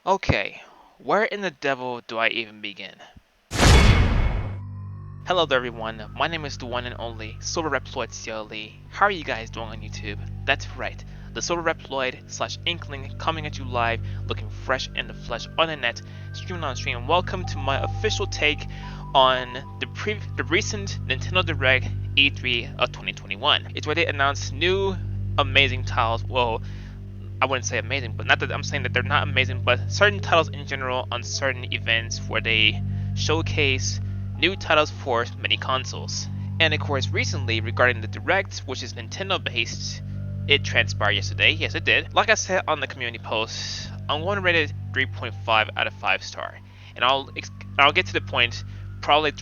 Okay, where in the devil do I even begin? Hello there everyone, my name is the one and only Silverreploid CLE. How are you guys doing on YouTube? That's right, the Silverreploid slash Inkling coming at you live, looking fresh in the flesh on the net, streaming on stream. Welcome to my official take on the recent Nintendo Direct E3 of 2021. It's where they announced new amazing titles. Well, I wouldn't say amazing, but not that I'm saying that they're not amazing, but certain titles in general on certain events where they showcase new titles for many consoles. And of course, recently regarding the Direct, which is Nintendo based, it transpired yesterday. Yes, it did. Like I said on the community post, I'm going to rate it 3.5 out of 5 star, and I'll get to the point probably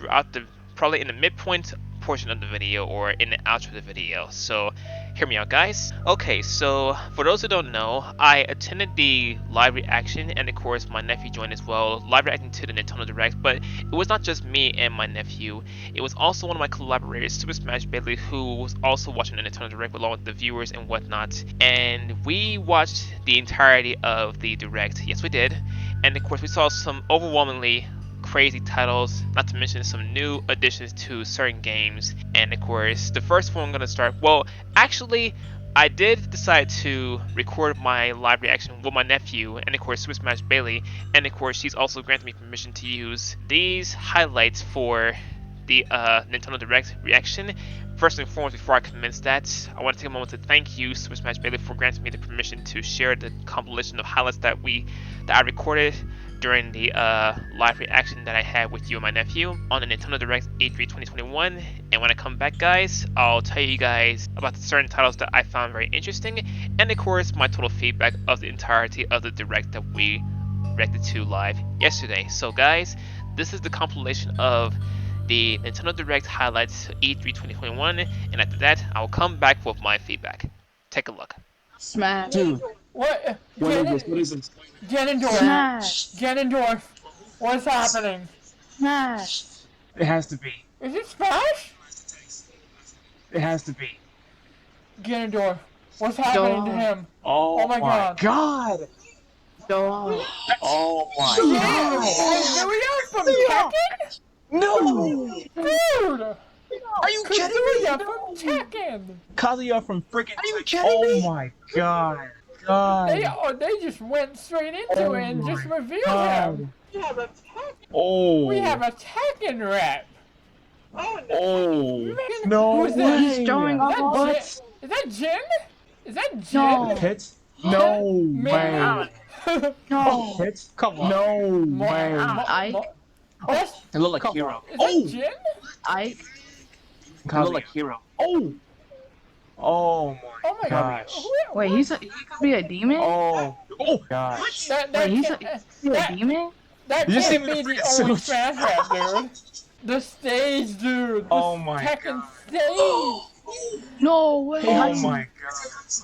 in the midpoint portion of the video or in the outro of the video. So hear me out, guys. Okay, so for those who don't know, I attended the live reaction, and of course my nephew joined as well, live reacting to the Nintendo Direct. But it was not just me and my nephew, it was also one of my collaborators, Super Smash Bailey, who was also watching the Nintendo Direct along with the viewers and whatnot, and we watched the entirety of the Direct. Yes, we did. And of course we saw some overwhelmingly crazy titles, not to mention some new additions to certain games. And of course, the first one I'm gonna start, well, actually, I did decide to record my live reaction with my nephew and of course Super Smash Bailey, and of course she's also granted me permission to use these highlights for the Nintendo Direct reaction. First and foremost, before I commence that, I want to take a moment to thank you, Super Smash Bailey, for granting me the permission to share the compilation of highlights that I recorded during the live reaction that I had with you and my nephew on the Nintendo Direct E3 2021. And when I come back, guys, I'll tell you guys about the certain titles that I found very interesting, and of course my total feedback of the entirety of the Direct that we reacted to live yesterday. So guys, this is the compilation of the Nintendo Direct highlights E3 2021, and after that I'll come back with my feedback. Take a look. Smash. Dude, What? what is this? Ganondorf. Smash. Ganondorf. What's happening? Smash. It has to be. Is it Smash? It has to be. Ganondorf. What's happening to him? Oh my God. God. Dog. Oh my Yeah. Do we have from Tekken? No. Dude. Are you kidding me? Kazuya from Tekken. Kazuya from freaking. Are you kidding me? Oh my God. They just went straight into it and just revealed him. Oh. We have a Tekken rep. Oh. No Who's that? way. He's showing off all Is that Jin? Is that Jin? No. Pit? No way. Man. No. Pit? Come on. No way. Ike? It looked like Hero. Is that Jin? Ike? It looked like Hero. Oh. Oh Oh my gosh. Wait, he could be a demon? Oh. Oh gosh. That Wait, he can't, could be a demon? that You see can't me be the the freaking only suit. Smash rep, dude. The stage, dude. Oh my Tekken stage. No way. Oh my god.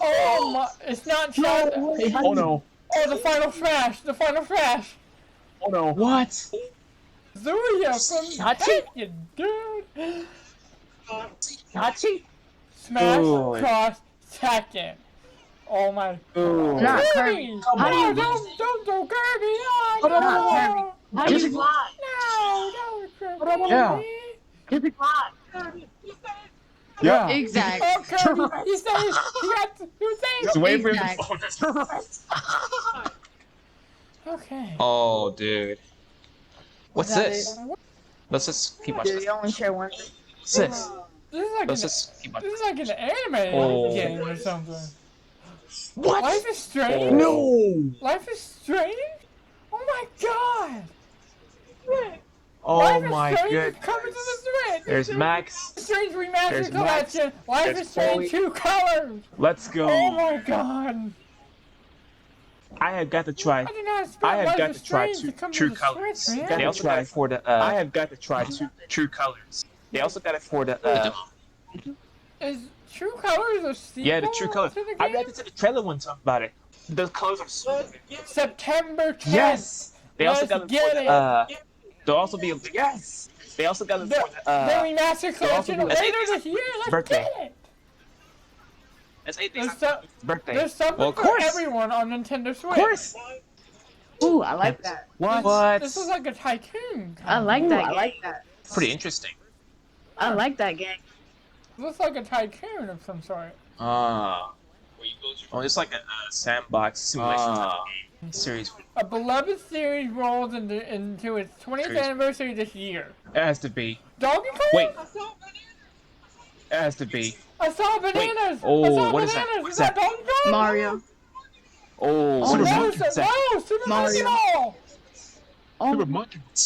Oh my. It's not shot. Oh no. Oh, the final smash. The final smash. Oh no. What? Kazuya from Tekken, dude. Hachi? Smash Ooh. cross Tekken. Oh my. Ooh. Not Kirby. Kirby. Come How do on. you Don't go Kirby. Oh, Not no. Kirby. How do you fly? No, Kirby. Yeah. Kirby fly. Yeah. Exactly. Oh, Kirby. He said he got. He was saying. Just wait for him Exactly. to fall. Okay. Oh, dude. What's That this? is- Let's just keep watching Dude, this. you only share one thing. What's this? This is like Let's an, just keep watching this is like an anime Oh. game or something. What? Life is Strange. No. Life is Strange. Oh my God. Oh Life is my Strange god. is coming to the Switch. There's Max. Strange Remastered There's Max. Collection. Life There's is Strange Chloe. 2 colors. Let's go. Oh my God. I have got to try. I did not expect I have Life got is to try Strange to come True to the Colors. Switch, man. They also got it for the. I have got to try True Colors. They also got it for the. Is True Colors a sequel Yeah, the True Colors. to the I game? read it to the trailer one time about it. The colors are so good. September 10th. Yes. They also Let's got it get for it. the. They'll also be. Yes. They also got it The, for the the. remastered collection also do- later this year. Let's Birthday. get it. It's 8 There's, days after his birthday. there's something Well, of for course. everyone on Nintendo Switch. Of course. Ooh, I like that. What? This is like a tycoon. I like that. I like that. Pretty interesting. I like that game. Looks like a tycoon of some sort. Ah. Oh, it's like a sandbox simulation series. A beloved series rolls into its 20th anniversary this year. It has to be. Donkey Kong? Wait. It has to be. I saw bananas! Oh, I saw what is that? bananas! What is Is that Donkey Kong? Mario. Oh, Oh, Super no, Monkey it's Ball. no, Super Monkey Mario. Ball! Super Monkey Ball. It's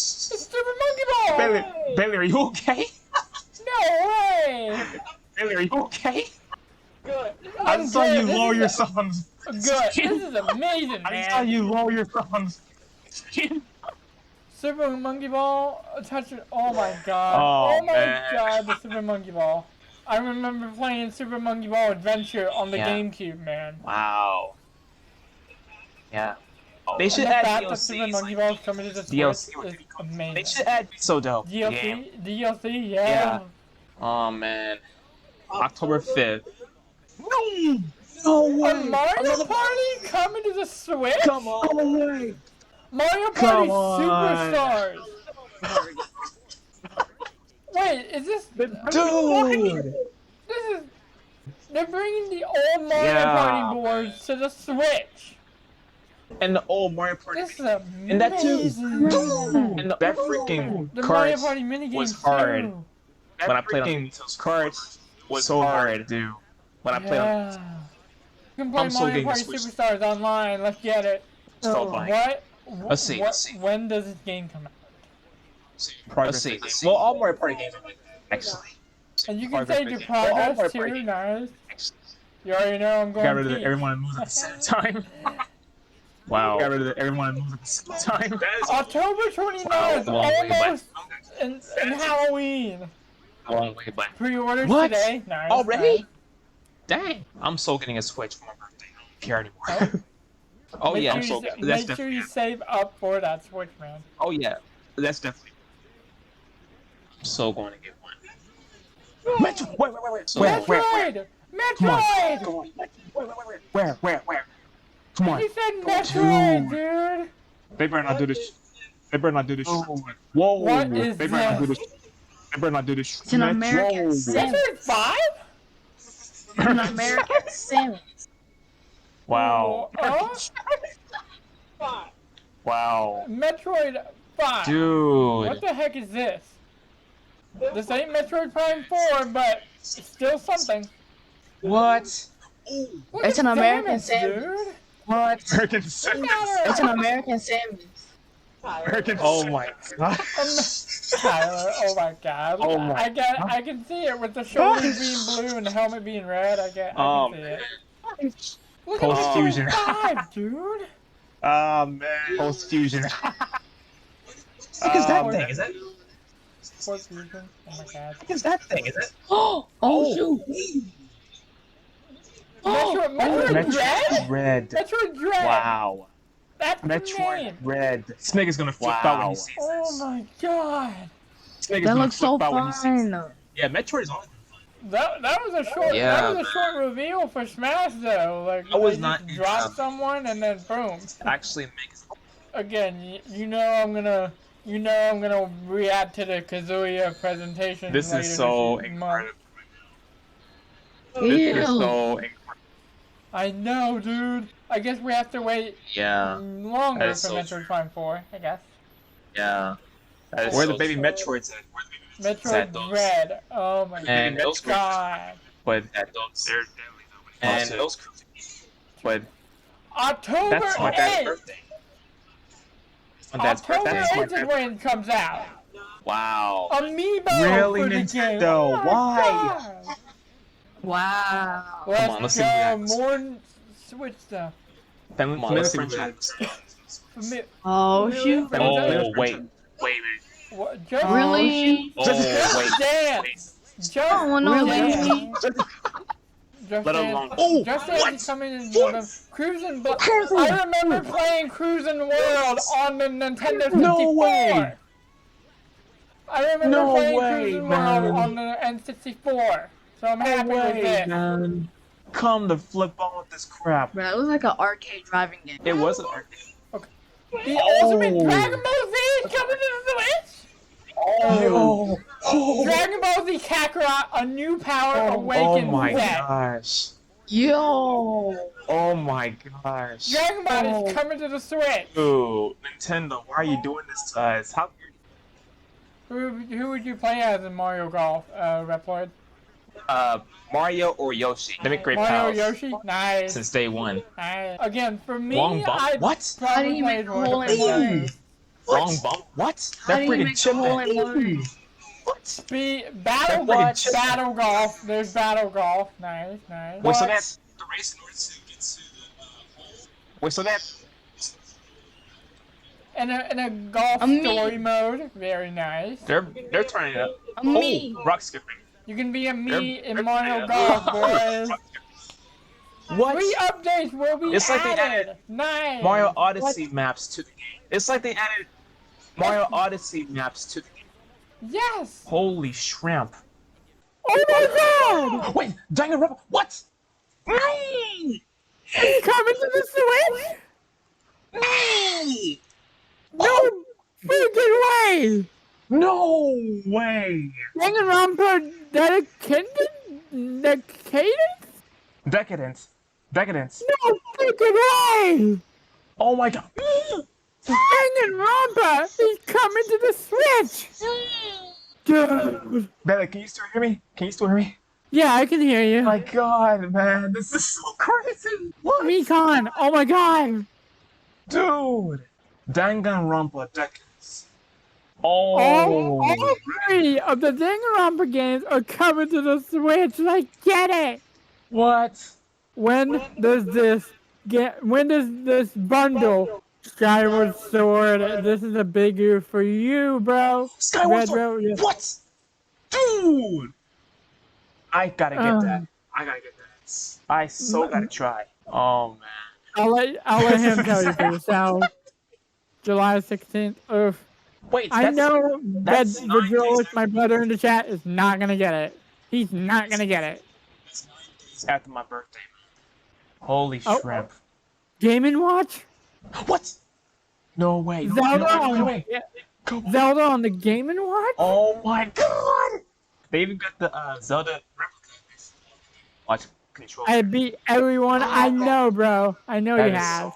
Super Monkey Ball! Bailey, are you okay? No way! Bailey, are you okay? Good. I saw you This lower is your son's. Good. This is amazing, I saw man. you lower your son's. Super Monkey Ball, touch it. Oh my god. Oh, my man. god, the Super Monkey Ball. I remember playing Super Monkey Ball Adventure on the Yeah. GameCube, man. Wow. Yeah. They should And the add fact that Super DLCs. Monkey Ball is coming to the DLC Switch would is be cool. They amazing. should add so dope. DLC, yeah. Yeah. Oh man. October 5th. No A way. Mario Party coming to the Switch? Come on. Mario Party Come on. Superstars. Wait, is this? Dude. This is. They're bringing the old Mario Yeah. Party boards to the Switch. And the old Mario Party. This is amazing. And that too. And that freaking The Mario cards Party minigames was hard. too. when I played on those cards was so hard, dude. When I played on Yeah. You can play I'm so Mario getting Party the Switch. Superstars online. Let's get it. Stop buying. What? Let's see, What, let's see. When does this game come out? Let's see. Well, all Mario Party games are like that, actually. And you can Progress save your video. Well, all Mario progress Party too. games. Nice. You already know I'm going. Got rid of peak. everyone that moves at the same time. Wow. Got rid of everyone that moves at the same time. October 29th, Wow. almost in Halloween. A long way back. Pre-orders What? today. Nice. Already? Dang. I'm so getting a Switch for my birthday. I don't care anymore. Oh Make yeah, sure I'm so you, that's make sure definitely. you save up for that Switch, man. Oh yeah, that's definitely. I'm so going to get one. Metro, wait. So, Metroid! Metroid! Come on. Where? Come on. You said Metroid, dude! They better not do this. They better not do this. Whoa. What is They better not do this? this. They better not do this. It's an American sandwich. Metroid 5? An American sandwich. Wow. Oh, Wow. Metroid 5. Dude. What the heck is this? This ain't Metroid Prime 4, but it's still something. What? Look It's at an American Samus, sandwich. dude. What? American Look sandwich. at her. It's an American sandwich. Oh my god. Tyler, oh my god. Oh my I can see it with the shoulders being blue and the helmet being red. I can see it. Look at Post-fusion. Metroid 5, dude. Oh man. Post fusion. What is that thing? Is that? Force fusion. Oh my god. What is that thing? Is it? Oh shoot! Metroid Dread? Red. Metroid Dread. Wow. That's the Metroid name. Red. This nigga's gonna flip out when he sees Oh this. my god. This nigga's That gonna looks so flip out when he sees fun. this. Yeah, Metroid is always. That was a short Yeah. that was a short reveal for Smash though. Like I was they not just drop interested. someone and then boom. Actually makes. Again, you know I'm gonna react to the Kazuya presentation. This later is so this incredible. month. This is Ew. so incredible. I know, dude. I guess we have to wait Yeah. longer That is for so Metroid true. Prime 4, I guess. Yeah. That is Where so the baby true. Metroids at? Where the baby Metroid those. Dread. Oh my And those god. But at those, they're deadly though. And those. But October that's my dad's 8th! birthday. My dad's October birthday. 8th is when it comes out. Wow. Amiibo Really, for the game. Nintendo? Oh my Why? God. Wow. Let's on, let's see go. what happens. More Switch stuff. Come on, let's see what happens. Oh shoot. Oh, wait. What, just, Really? Oh, Just wait. Dance. Just Oh, no, Dance. Just Let Dance. alone. Oh, Just Dance is coming in November. Cruising, but I remember playing Cruising World on the Nintendo 64. No way. I remember No playing way, Cruising man. World on the N64. So I'm happy with it. man. Come to flip on with this crap. Bro, it was like an arcade driving game. It was an arcade. The ultimate Dragon Ball Z is coming to the Switch! Yo! Dragon Ball Z Kakarot, a new power Oh awakens my set. gosh! Yo. Oh my gosh! Dragon Ball is coming to the Switch. Dude, Nintendo, why are you doing this to us? How? Who would you play as in Mario Golf, Reploid? Mario or Yoshi? They make great Mario pals. Yoshi? Nice. Since day one. Nice. Again, for me, Long bump? I'd What? How do probably you play make a more hole in one? defensive. Long bump? What? How That do you freaking make a chip. hole in one? What? Battle That freaking chip. Battle Golf. There's Battle Golf. Nice, nice. Wait, so that's the race in order to get to the. Wait, so that. And a golf story mode. Very nice. They're turning it up. Me. Oh, rock skipping. You can be a me in they're Mario turning it up. Golf, boys. What? 3 updates will be It's like they added. added Nice. Mario Odyssey maps to the game. It's like they added Mario Odyssey maps to the game. Yes. Holy shrimp. Oh my God! Wait, Danganronpa. What? No! It's coming to the Switch. No freaking way! No way! Danganronpa Decadence. Decadence. No freaking way! Oh my god. Danganronpa is coming to the Switch! Dude. Bella, can you still hear me? Can you still hear me? Yeah, I can hear you. My god, man. This is so crazy. What? Recon, oh my God! Dude. Danganronpa Decadence. All Oh. 3 of the Danganronpa games are coming to the Switch. Like, get it! What? When does this bundle Skyward Sword? This is a big oof for you, bro. Skyward Sword. Retro, yeah. What? Dude. I gotta get that. I gotta get that. I so gotta try. Oh man. I'll let him tell you for yourself. July 16th. Oof. Wait, I know that that's 9 days Virgil, my brother in the chat, is not gonna get it. He's not gonna get it. That's 9 days after my birthday. Holy Oh. shrimp. Game & Watch? What? No way. No, Zelda, no way. Come on. Zelda on the Game & Watch? Oh my god! They even got the Zelda replica. Watch control. I beat everyone I know, bro. I know you have.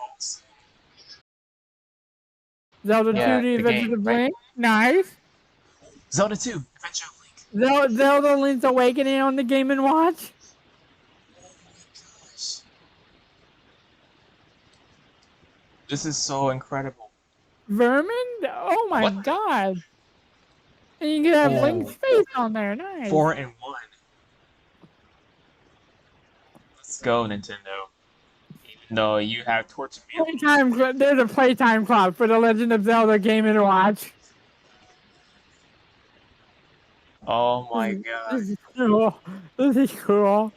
Zelda Yeah, 2 The the Adventures game, of right? Link. Nice. Zelda 2, Adventure of Link. Zelda Link's Awakening on the Game & Watch. Gosh. This is so incredible. Vermin? Oh my What? god. And you can have Oh. Link's face on there. Nice. 4 and 1. Let's go, Nintendo. Even though you have tortured me. There's a playtime clock for the Legend of Zelda Game & Watch. Oh my god. This is cool. This is cool.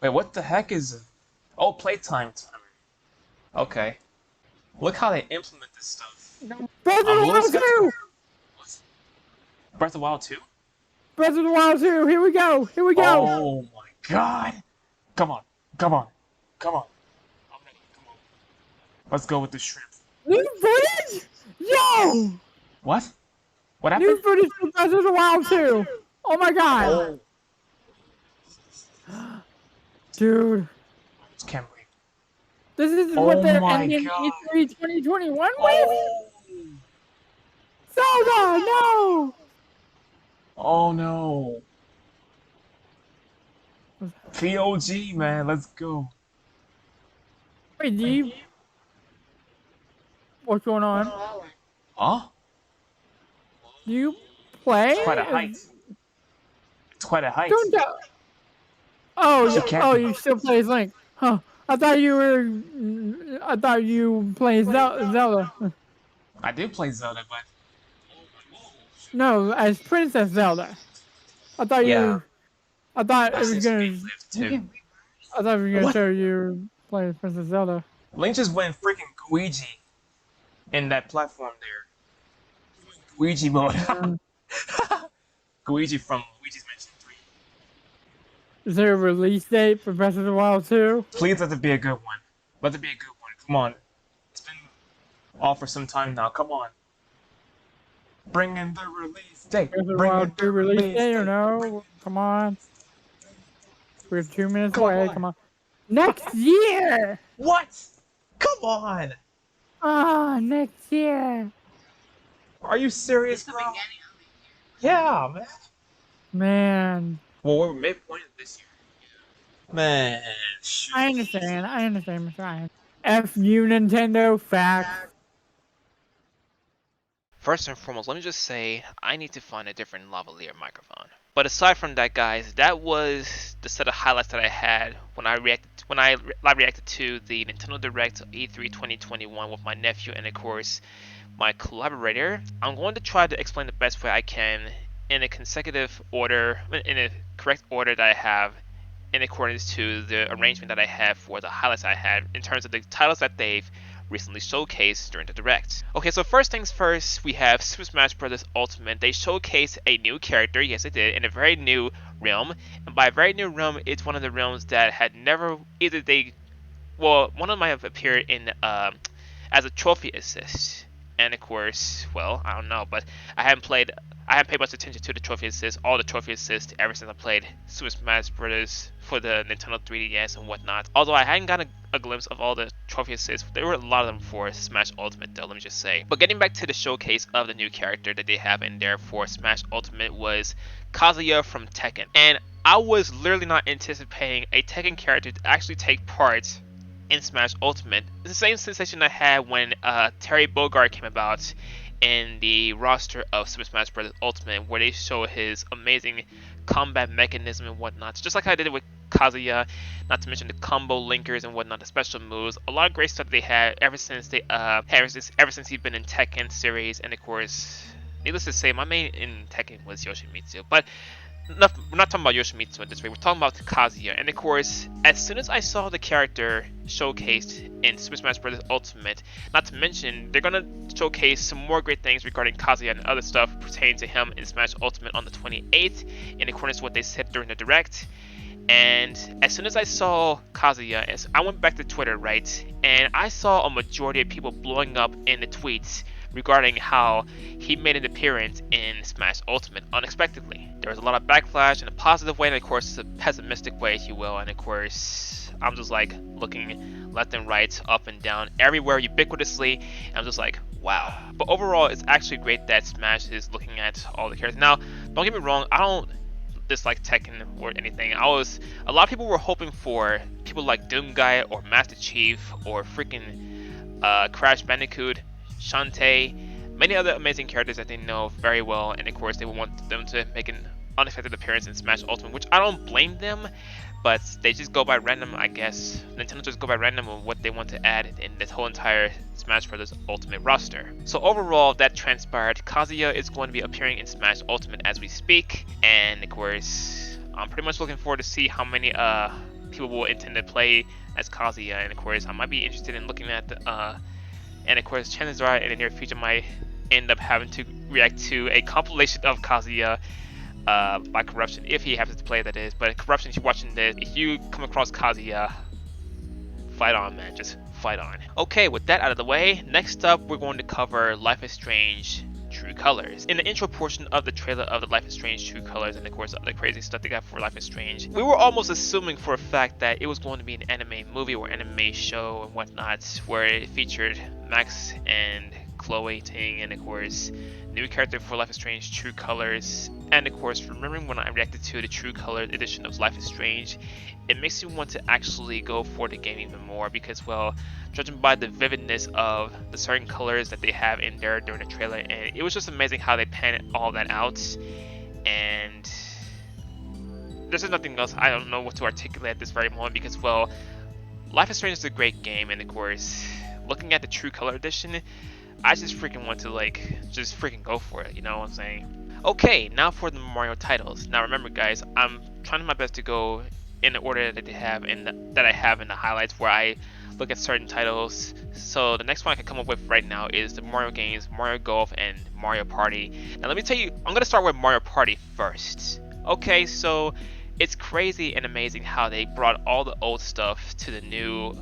Wait, what the heck is... Oh, playtime timer. Okay. Look how they implement this stuff. Breath of the I'm Wild losing- 2! Breath of the Wild 2? Breath of the Wild 2! Here we go! Here we go! Oh my god! Come on, come on, come on. I'm ready, come on. Let's go with the shrimp. New footage? Yo! What? What New happened? footage for Breath of the Wild 2! Oh my god! Oh, Dude. can't wait. This is Oh what they're my ending God. E3 2021 with? Oh, Zelda, no! oh no. POG, man, let's go. Wait, do you... What's going on? Huh? Do you play? It's quite a height. It's quite a height. Don't tell... Oh, She can't oh, be. you still play as Link. Huh. I thought you played Zelda. I did play Zelda, but No, as Princess Zelda. I thought Yeah. I thought it I was since gonna... we lived too. I thought it was gonna What? show you playing Princess Zelda. Link just went freaking Luigi in that platform there. Luigi mode. Luigi from Luigi's Mansion 3. Is there a release date for Breath of the Wild 2? Please let it be a good one. Let it be a good one. Come on. It's been All for some time now. Come on. Bring in the release date. Is it Bring in allowed the to release day or date. no? Come on. We're 2 minutes Come away. on. Come on. Next year! What? Come on. Next year. Are you serious, bro? Yeah, man. Man. Well, we're midpoint of this year. Man, shoot. I understand, Mr. Ryan. F you, Nintendo. Facts. First and foremost, let me just say I need to find a different lavalier microphone. But aside from that, guys, that was the set of highlights that I had when I live reacted to the Nintendo Direct E3 2021 with my nephew and of course my collaborator. I'm going to try to explain the best way I can in a consecutive order, in a correct order that I have in accordance to the arrangement that I have for the highlights I had in terms of the titles that they've recently showcased during the Direct. Okay, so first things first, we have Super Smash Bros. Ultimate. They showcased a new character, yes they did, in a very new realm. And by very new realm, it's one of the realms that had never, one of them might have appeared in as a trophy assist. And of course, well, I don't know, but I haven't paid much attention to the trophy assist, all the trophy assists ever since I played Super Smash Bros. For the Nintendo 3DS and whatnot. Although I hadn't gotten a glimpse of all the trophy assists, there were a lot of them for Smash Ultimate though, let me just say. But getting back to the showcase of the new character that they have in there for Smash Ultimate was Kazuya from Tekken. And I was literally not anticipating a Tekken character to actually take part in Smash Ultimate. It's the same sensation I had when Terry Bogard came about in the roster of Super Smash Bros. Ultimate, where they show his amazing combat mechanism and whatnot. Just like I did it with Kazuya, not to mention the combo linkers and whatnot, the special moves. A lot of great stuff they had ever since ever since he's been in Tekken series, and of course, needless to say, my main in Tekken was Yoshimitsu. But we're not talking about Yoshimitsu at this rate, we're talking about Kazuya. And of course, as soon as I saw the character showcased in Super Smash Bros. Ultimate, not to mention, they're gonna showcase some more great things regarding Kazuya and other stuff pertaining to him in Smash Ultimate on the 28th, in accordance with what they said during the Direct. And as soon as I saw Kazuya, I went back to Twitter, right? And I saw a majority of people blowing up in the tweets regarding how he made an appearance in Smash Ultimate unexpectedly. There was a lot of backlash in a positive way, and of course a pessimistic way, if you will. And of course, I'm just like looking left and right, up and down, everywhere ubiquitously. And I'm just like, wow. But overall, it's actually great that Smash is looking at all the characters. Now, don't get me wrong, I don't dislike Tekken or anything. A lot of people were hoping for people like Doomguy or Master Chief or freaking Crash Bandicoot, Shantae, many other amazing characters that they know very well, and of course they would want them to make an unexpected appearance in Smash Ultimate, which I don't blame them, but they just go by random, I guess. Nintendo just go by random on what they want to add in this whole entire Smash Bros. Ultimate roster. So overall, that transpired. Kazuya is going to be appearing in Smash Ultimate as we speak, and of course, I'm pretty much looking forward to see how many people will intend to play as Kazuya, and of course, I might be interested in looking at the and of course, chances are in the near future, I might end up having to react to a compilation of Kazuya by Corruption, if he happens to play, that is. But Corruption, if you're watching this, if you come across Kazuya, fight on, man, just fight on. Okay, with that out of the way, next up we're going to cover Life is Strange True Colors. In the intro portion of the trailer of the Life is Strange True Colors, and of course other crazy stuff they got for Life is Strange, we were almost assuming for a fact that it was going to be an anime movie or anime show and whatnot, where it featured Max and Chloe Ting, and of course new character for Life is Strange True Colors. And of course, remembering when I reacted to the True Colors edition of Life is Strange, it makes me want to actually go for the game even more, because, well, judging by the vividness of the certain colors that they have in there during the trailer, and it was just amazing how they panned all that out. And there's nothing else, I don't know what to articulate at this very moment, because, well, Life is Strange is a great game, and of course, looking at the True Color edition, I just freaking want to, like, just freaking go for it, you know what I'm saying? Okay, now for the Mario titles. Now remember, guys, I'm trying my best to go in the order that they have that I have in the highlights, where I look at certain titles. So the next one I can come up with right now is the Mario games, Mario Golf, and Mario Party. Now let me tell you, I'm gonna start with Mario Party first. Okay, so it's crazy and amazing how they brought all the old stuff to the new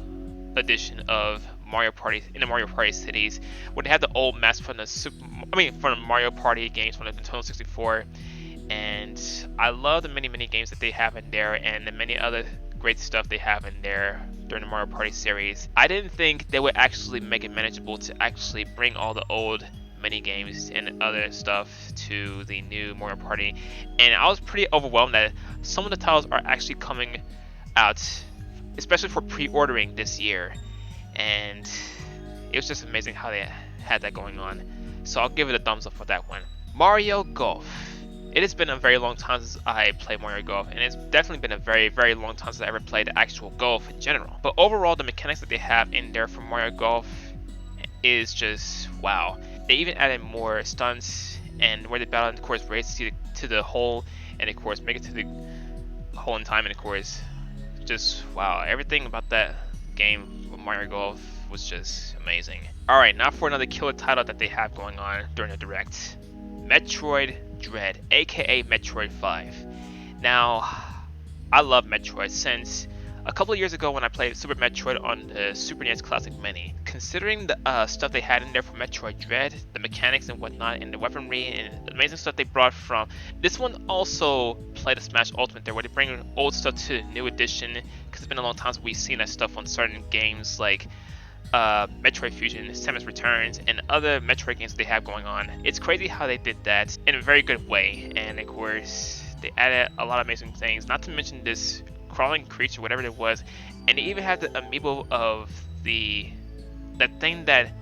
edition of Mario Party in the Mario Party cities, where they have the old maps from the from the Mario Party games from the Nintendo 64, and I love the many games that they have in there and the many other great stuff they have in there during the Mario Party series. I didn't think they would actually make it manageable to actually bring all the old mini games and other stuff to the new Mario Party, and I was pretty overwhelmed that some of the titles are actually coming out, especially for pre-ordering this year, and it was just amazing how they had that going on. So I'll give it a thumbs up for that one. Mario Golf. It has been a very long time since I played Mario Golf, and it's definitely been a very long time since I ever played actual golf in general. But overall, the mechanics that they have in there for Mario Golf is just wow. They even added more stunts, and where they battle, and of course race to the hole, and of course make it to the hole in time, and of course just wow, everything about that game with Mario Golf was just amazing. Alright, now for another killer title that they have going on during the Direct. Metroid Dread, aka Metroid 5. Now, I love Metroid since a couple of years ago when I played Super Metroid on the Super NES Classic Mini. Considering the stuff they had in there for Metroid Dread, the mechanics and whatnot, and the weaponry and the amazing stuff they brought from this one, also played a Smash Ultimate there where they bring old stuff to the new edition, because it's been a long time since we've seen that stuff on certain games like Metroid Fusion, Samus Returns, and other Metroid games that they have going on. It's crazy how they did that in a very good way, and of course they added a lot of amazing things, not to mention this crawling creature, whatever it was, and they even had the amiibo of that thing that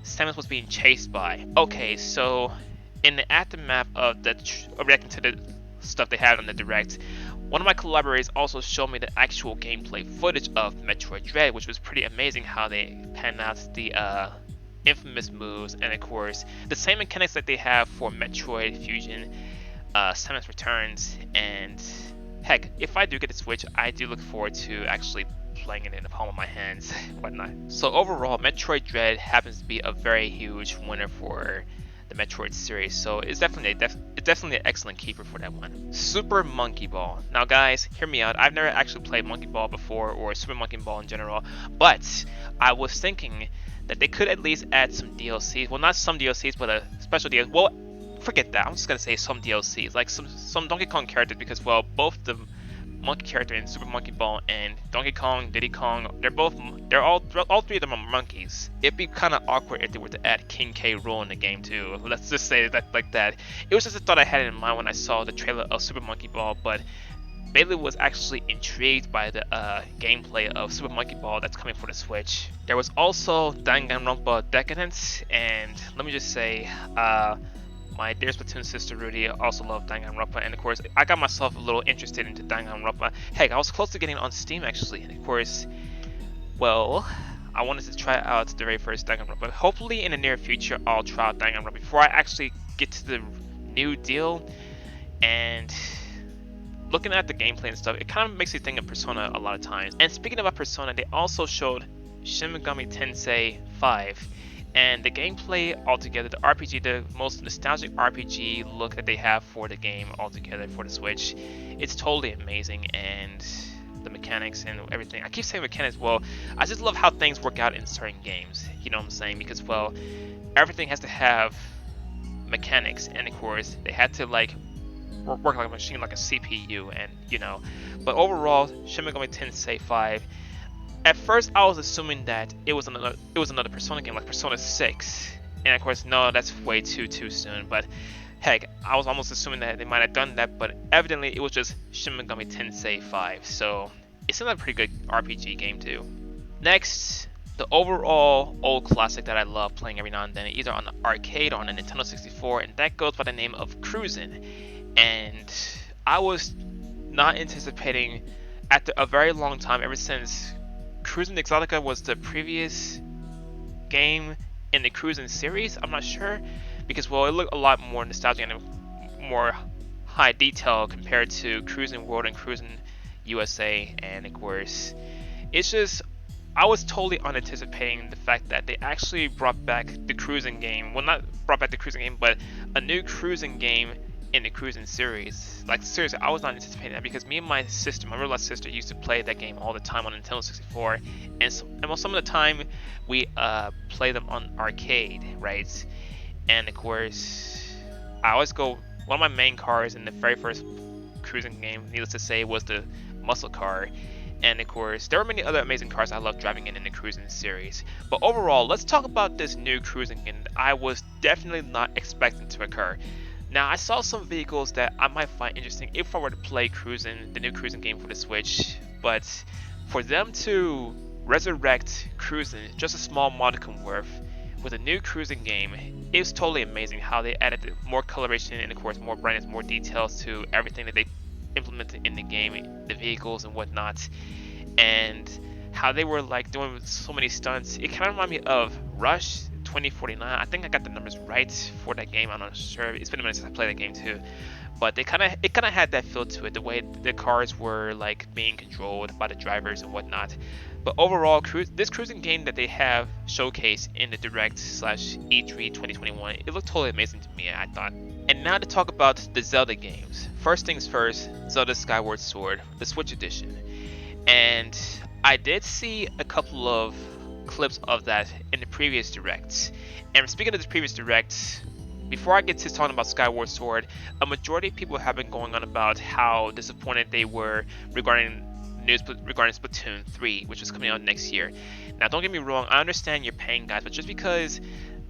Samus was being chased by. Okay, so in the aftermath of reacting to the stuff they had on the Direct, one of my collaborators also showed me the actual gameplay footage of Metroid Dread, which was pretty amazing how they panned out the infamous moves, and of course the same mechanics that they have for Metroid Fusion, Samus Returns, and heck, if I do get a Switch, I do look forward to actually playing it in the palm of my hands, whatnot. So overall, Metroid Dread happens to be a very huge winner for the Metroid series, so it's definitely an excellent keeper for that one. Super Monkey Ball. Now guys, hear me out. I've never actually played Monkey Ball before, or Super Monkey Ball in general, but I was thinking that they could at least add some DLCs. Well, not some DLCs, but a special DLC. Well, forget that. I'm just gonna say some DLCs, like some Donkey Kong characters, because well, both the monkey character in Super Monkey Ball and Donkey Kong, Diddy Kong, all three of them are monkeys. It'd be kind of awkward if they were to add King K. Rool in the game too. Let's just say that like that. It was just a thought I had in mind when I saw the trailer of Super Monkey Ball, but Bailey was actually intrigued by the gameplay of Super Monkey Ball that's coming for the Switch. There was also Danganronpa Decadence, and let me just say, my dear Splatoon sister Rudy also loved Danganronpa, and of course I got myself a little interested into Danganronpa. Heck, I was close to getting it on Steam actually, and of course, well, I wanted to try out the very first Danganronpa. Hopefully in the near future I'll try out Danganronpa before I actually get to the new deal. And looking at the gameplay and stuff, it kind of makes you think of Persona a lot of times. And speaking about Persona, they also showed Shin Megami Tensei 5. And the gameplay altogether, the RPG, the most nostalgic RPG look that they have for the game altogether for the Switch, it's totally amazing. And the mechanics and everything, I keep saying mechanics, well, I just love how things work out in certain games, you know what I'm saying? Because well, everything has to have mechanics, and of course they had to like work like a machine, like a CPU, and you know. But overall, Shin Megami Tensei 5, at first I was assuming that it was another Persona game like Persona 6, and of course no, that's way too soon. But heck, I was almost assuming that they might have done that, but evidently it was just Shin Megami Tensei 5, so it seemed like a pretty good RPG game too. Next, the overall old classic that I love playing every now and then, either on the arcade or on the Nintendo 64, and that goes by the name of Cruisin'. And I was not anticipating, after a very long time, ever since Cruisin' Exotica was the previous game in the Cruisin' series, I'm not sure, because well, it looked a lot more nostalgic and more high detail compared to Cruisin' World and Cruisin' USA, and of course, it's just, I was totally unanticipating the fact that they actually brought back the Cruisin' game. Well, not brought back the Cruisin' game, but a new Cruisin' game in the cruising series. Like seriously, I was not anticipating that because me and my sister, my real life sister, used to play that game all the time on Nintendo 64, and some of the time we play them on arcade, right? And of course, I always go. One of my main cars in the very first cruising game, needless to say, was the muscle car. And of course, there are many other amazing cars I love driving in the cruising series. But overall, let's talk about this new cruising game that I was definitely not expecting to occur. Now, I saw some vehicles that I might find interesting if I were to play cruising, the new cruising game for the Switch. But for them to resurrect cruising, just a small modicum worth, with a new cruising game, it was totally amazing how they added more coloration and of course more brightness, more details to everything that they implemented in the game, the vehicles and whatnot, and how they were like doing so many stunts. It kind of reminded me of Rush 2049. I think I got the numbers right for that game. I'm not sure. It's been a minute since I played that game too, but it kind of had that feel to it. The way the cars were like being controlled by the drivers and whatnot. But overall, this cruising game that they have showcased in the Direct/E3 2021, it looked totally amazing to me, I thought. And now to talk about the Zelda games. First things first, Zelda Skyward Sword, the Switch edition. And I did see a couple of clips of that in the previous Directs. And speaking of the previous Directs, before I get to talking about Skyward Sword, a majority of people have been going on about how disappointed they were regarding news regarding Splatoon 3, which is coming out next year. Now, don't get me wrong, I understand you're paying, guys, but just because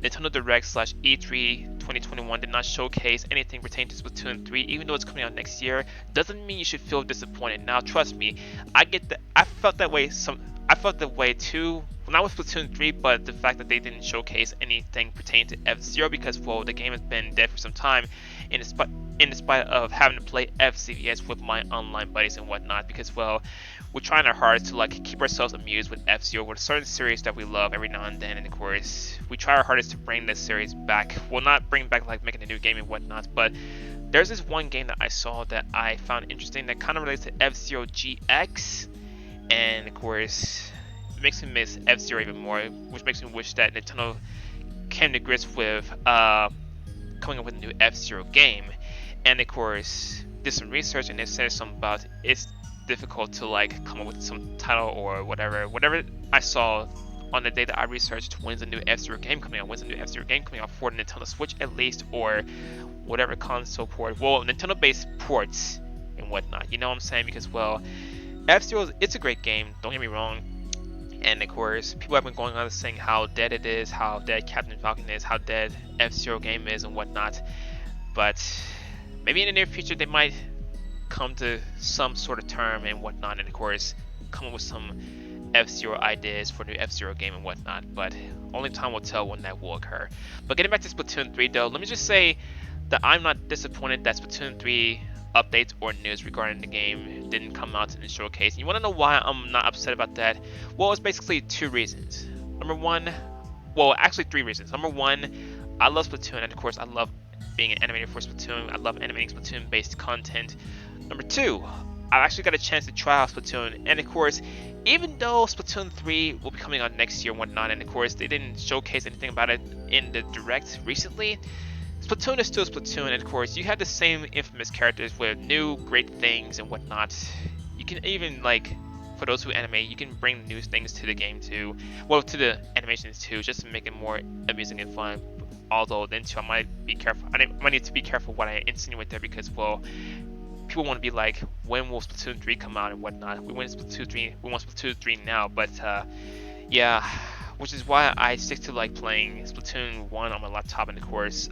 Nintendo Direct/E3 2021 did not showcase anything pertaining to Splatoon 3, even though it's coming out next year, doesn't mean you should feel disappointed. Now, trust me, I get that. I felt that way. I felt that way too. Not with Splatoon 3, but the fact that they didn't showcase anything pertaining to F-Zero because, well, the game has been dead for some time, in spite of having to play FCVS with my online buddies and whatnot, because, well, we're trying our hardest to like keep ourselves amused with F-Zero, with a certain series that we love every now and then, and of course, we try our hardest to bring this series back. Well, not bring back like making a new game and whatnot, but there's this one game that I saw that I found interesting that kind of relates to F-Zero GX, and of course, it makes me miss F-Zero even more, which makes me wish that Nintendo came to grips with coming up with a new F-Zero game. And of course, did some research and it says something about it's difficult to like come up with some title or whatever I saw on the day that I researched when's the new F-Zero game coming out, for the Nintendo Switch at least, or whatever console port, well, Nintendo based ports and whatnot, you know what I'm saying? Because, well, F-Zero, it's a great game, don't get me wrong. And of course, people have been going on saying how dead it is, how dead Captain Falcon is, how dead F-Zero game is and whatnot. But maybe in the near future they might come to some sort of term and whatnot, and of course come up with some F-Zero ideas for new F-Zero game and whatnot. But only time will tell when that will occur. But getting back to Splatoon 3 though, let me just say that I'm not disappointed that Splatoon 3 updates or news regarding the game didn't come out in the showcase. You want to know why I'm not upset about that? Well, it's basically two reasons. Number one, well, actually three reasons. Number one, I love Splatoon, and of course I love being an animator for Splatoon. I love animating Splatoon based content. Number two, I actually got a chance to try out Splatoon, and of course, even though Splatoon 3 will be coming out next year and whatnot, and of course they didn't showcase anything about it in the Direct recently, Splatoon is still Splatoon, and of course you have the same infamous characters with new great things and whatnot. You can even, like, for those who animate, you can bring new things to the game too, well, to the animations too, just to make it more amusing and fun. Although then too, I might be careful. I might need to be careful what I insinuate there, because, well, people want to be like, when will Splatoon 3 come out and whatnot. We want Splatoon 3 now, but yeah, which is why I stick to like playing Splatoon 1 on my laptop, and of course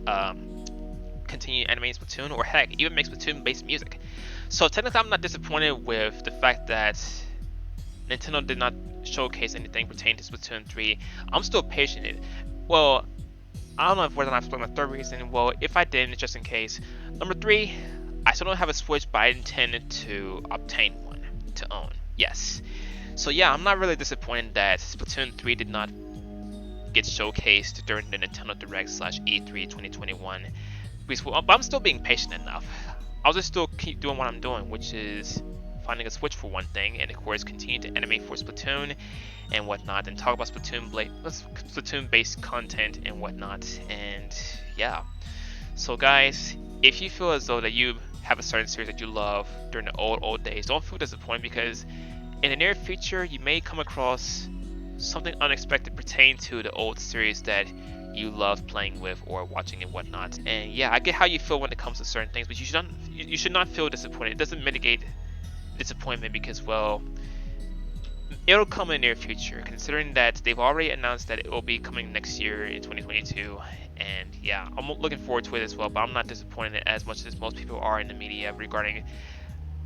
continue animating Splatoon, or heck, even make Splatoon based music. So technically I'm not disappointed with the fact that Nintendo did not showcase anything pertaining to Splatoon 3. I'm still patient. Well, I don't know whether or not I've explained my third reason. Well, if I didn't, just in case. Number three, I still don't have a Switch, but I intend to obtain one to own. Yes. So yeah, I'm not really disappointed that Splatoon 3 did not get showcased during the Nintendo Direct/E3 2021. But I'm still being patient enough. I'll just still keep doing what I'm doing, which is finding a Switch for one thing, and of course continue to animate for Splatoon and whatnot, and talk about Splatoon based content and whatnot. And yeah, so guys, if you feel as though that you have a certain series that you love during the old days, don't feel disappointed, because in the near future you may come across something unexpected pertaining to the old series that you love playing with or watching and whatnot. And yeah, I get how you feel when it comes to certain things, but you should not feel disappointed. It doesn't mitigate disappointment, because well, it'll come in the near future, considering that they've already announced that it will be coming next year in 2022. And yeah, I'm looking forward to it as well, but I'm not disappointed as much as most people are in the media regarding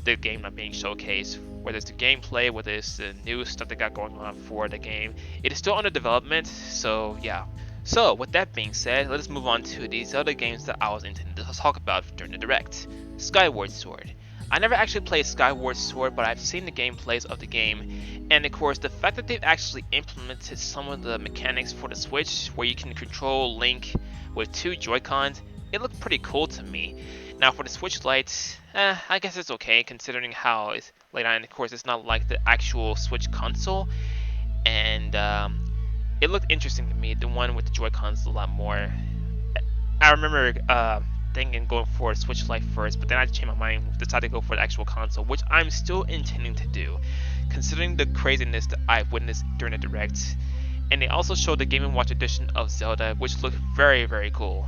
the game not being showcased. Whether it's the gameplay, whether it's the new stuff they got going on for the game, it is still under development, so yeah. So with that being said, let's move on to these other games that I was intending to talk about during the Direct. Skyward Sword. I never actually played Skyward Sword, but I've seen the gameplays of the game, and of course the fact that they've actually implemented some of the mechanics for the Switch where you can control Link with 2 Joy-Cons, it looked pretty cool to me. Now for the Switch Lite, I guess it's okay considering how it's laid out, and of course it's not like the actual Switch console, and it looked interesting to me, the one with the Joy-Cons a lot more. I remember thinking going for Switch Lite first, but then I changed my mind, decided to go for the actual console, which I'm still intending to do, considering the craziness that I've witnessed during the Direct. And they also showed the Game & Watch edition of Zelda, which looked very, very cool.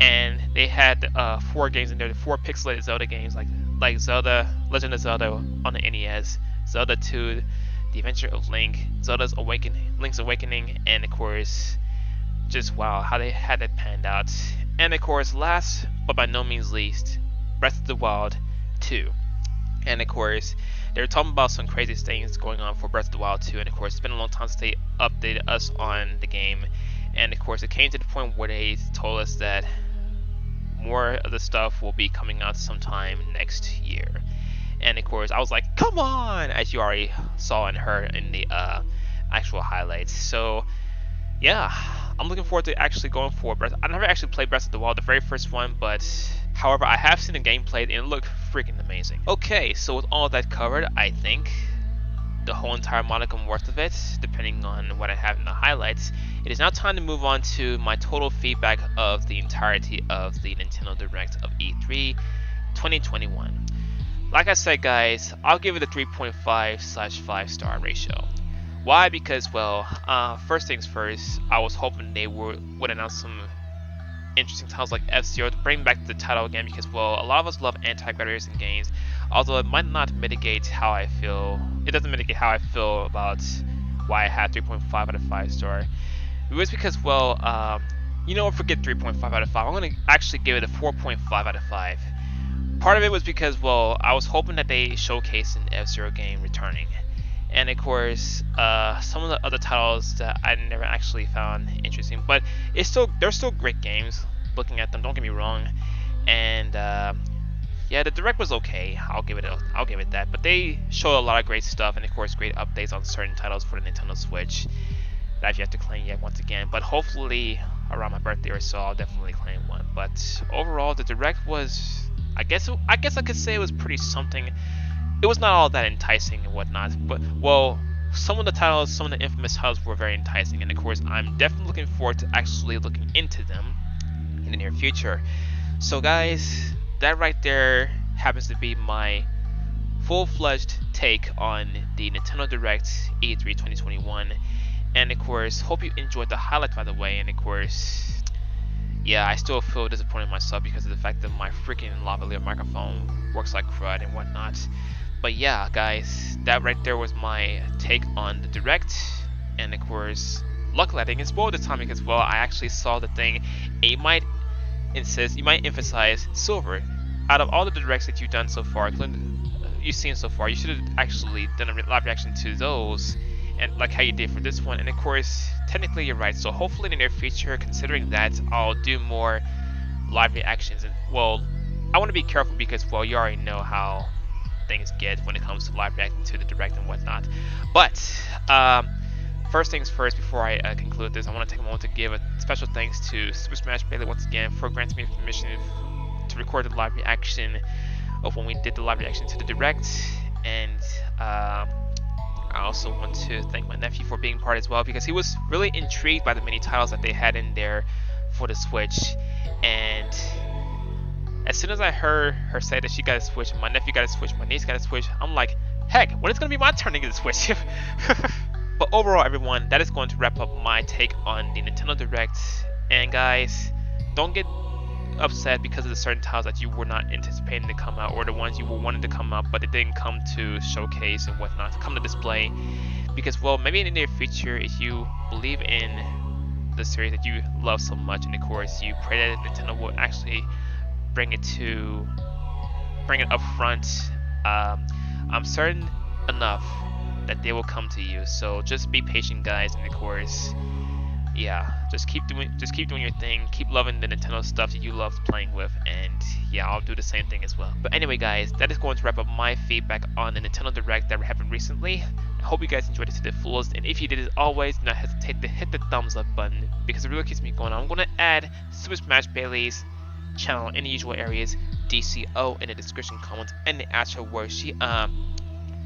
And they had 4 games in there, the 4 pixelated Zelda games, like Zelda, Legend of Zelda on the NES, Zelda 2, The Adventure of Link, Link's Awakening, and of course, just wow, how they had it panned out. And of course, last but by no means least, Breath of the Wild 2. And of course, they were talking about some crazy things going on for Breath of the Wild 2, and of course, it's been a long time since they updated us on the game. And of course, it came to the point where they told us that more of the stuff will be coming out sometime next year. And of course, I was like, come on, as you already saw and heard in the actual highlights. So yeah, I'm looking forward to actually going for Breath. I never actually played Breath of the Wild, the very first one, but however, I have seen the gameplay and it looked freaking amazing. Okay, so with all that covered, I think the whole entire modicum worth of it, depending on what I have in the highlights, it is now time to move on to my total feedback of the entirety of the Nintendo Direct of E3 2021. Like I said, guys, I'll give it a 3.5/5 star ratio. Why? Because, well, first things first, I was hoping they would announce some interesting titles like F-Zero to bring back the title again, because, well, a lot of us love anti-gladiators in games, although it might not mitigate how I feel. It doesn't mitigate how I feel about why I had 3.5 out of 5 star. It was because, well, forget 3.5 out of 5. I'm going to actually give it a 4.5 out of 5. Part of it was because, well, I was hoping that they showcase an F-Zero game returning. And of course, some of the other titles that I never actually found interesting, but they're still great games. Looking at them, don't get me wrong. And yeah, the Direct was okay. I'll give it that. But they showed a lot of great stuff, and of course, great updates on certain titles for the Nintendo Switch that I've yet to claim yet once again. But hopefully, around my birthday or so, I'll definitely claim one. But overall, the Direct was, I guess I could say it was pretty something. It was not all that enticing and whatnot, but, well, some of the infamous titles were very enticing, and of course, I'm definitely looking forward to actually looking into them in the near future. So guys, that right there happens to be my full-fledged take on the Nintendo Direct E3 2021, and of course, hope you enjoyed the highlight, by the way. And of course, yeah, I still feel disappointed in myself because of the fact that my freaking lavalier microphone works like crud and whatnot. But yeah, guys, that right there was my take on the Direct. And of course, luckily I didn't get spoiled this time because, well, I actually saw the thing. And you might emphasize, Silver, out of all the Directs that you've done so far, you've seen so far, you should have actually done a live reaction to those, and like how you did for this one. And of course, technically you're right. So hopefully in the near future, considering that, I'll do more live reactions. And, well, I want to be careful because, well, you already know how things get when it comes to live reacting to the Direct and whatnot. But first things first, before I conclude this, I want to take a moment to give a special thanks to Super Smash Bailey once again for granting me permission to record the live reaction of when we did the live reaction to the Direct. And I also want to thank my nephew for being part as well, because he was really intrigued by the many titles that they had in there for the Switch. And As soon as I heard her say that she got a Switch, my nephew got a Switch, my niece got a Switch, I'm like, heck, when is it gonna be my turn to get a Switch? But overall, everyone, that is going to wrap up my take on the Nintendo Direct. And guys, don't get upset because of the certain titles that you were not anticipating to come out, or the ones you were wanting to come out but it didn't come to showcase and whatnot, to come to display. Because, well, maybe in the near future, if you believe in the series that you love so much, and of course you pray that Nintendo will actually bring it up front, I'm certain enough that they will come to you. So just be patient, guys, and of course, yeah, just keep doing your thing, keep loving the Nintendo stuff that you love playing with, and yeah, I'll do the same thing as well. But anyway, guys, that is going to wrap up my feedback on the Nintendo Direct that happened recently. I hope you guys enjoyed it to the fullest, and if you did, as always, do not hesitate to hit the thumbs up button because it really keeps me going on. I'm going to add Super Smash Bailey's channel in the usual areas, DCO in the description comments, and the actual where she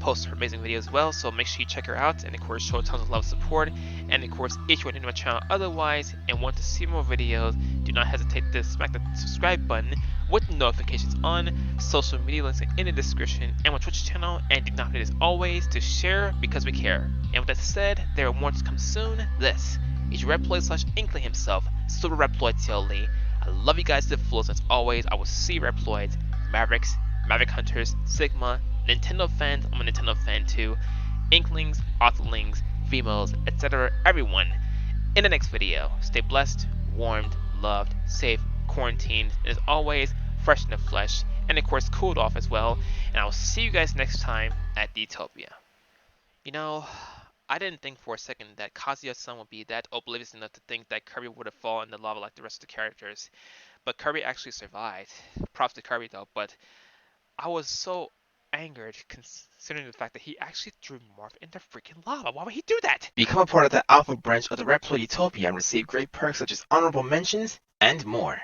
posts her amazing videos as well, so make sure you check her out, and of course show tons of love and support. And of course, if you are new to my channel otherwise and want to see more videos, do not hesitate to smack the subscribe button with notifications on, social media links in the description, and my Twitch channel, and do not forget as always to share because we care. And with that said, there are more to come soon. This is your Reploid / Inkling himself, Silverreploid CLE. I love you guys to the fullest. As always, I will see you Reploids, Mavericks, Maverick Hunters, Sigma, Nintendo fans, I'm a Nintendo fan too, Inklings, Authorlings, Vimos, etc. everyone, in the next video. Stay blessed, warmed, loved, safe, quarantined, and as always, fresh in the flesh, and of course cooled off as well, and I will see you guys next time at Utopia. You know, I didn't think for a second that Kazuya's son would be that oblivious enough to think that Kirby would have fallen in the lava like the rest of the characters, but Kirby actually survived. Props to Kirby though, but I was so angered considering the fact that he actually threw Marth into freaking lava. Why would he do that? Become a part of the Alpha branch of the Reploid Utopia and receive great perks such as honorable mentions and more.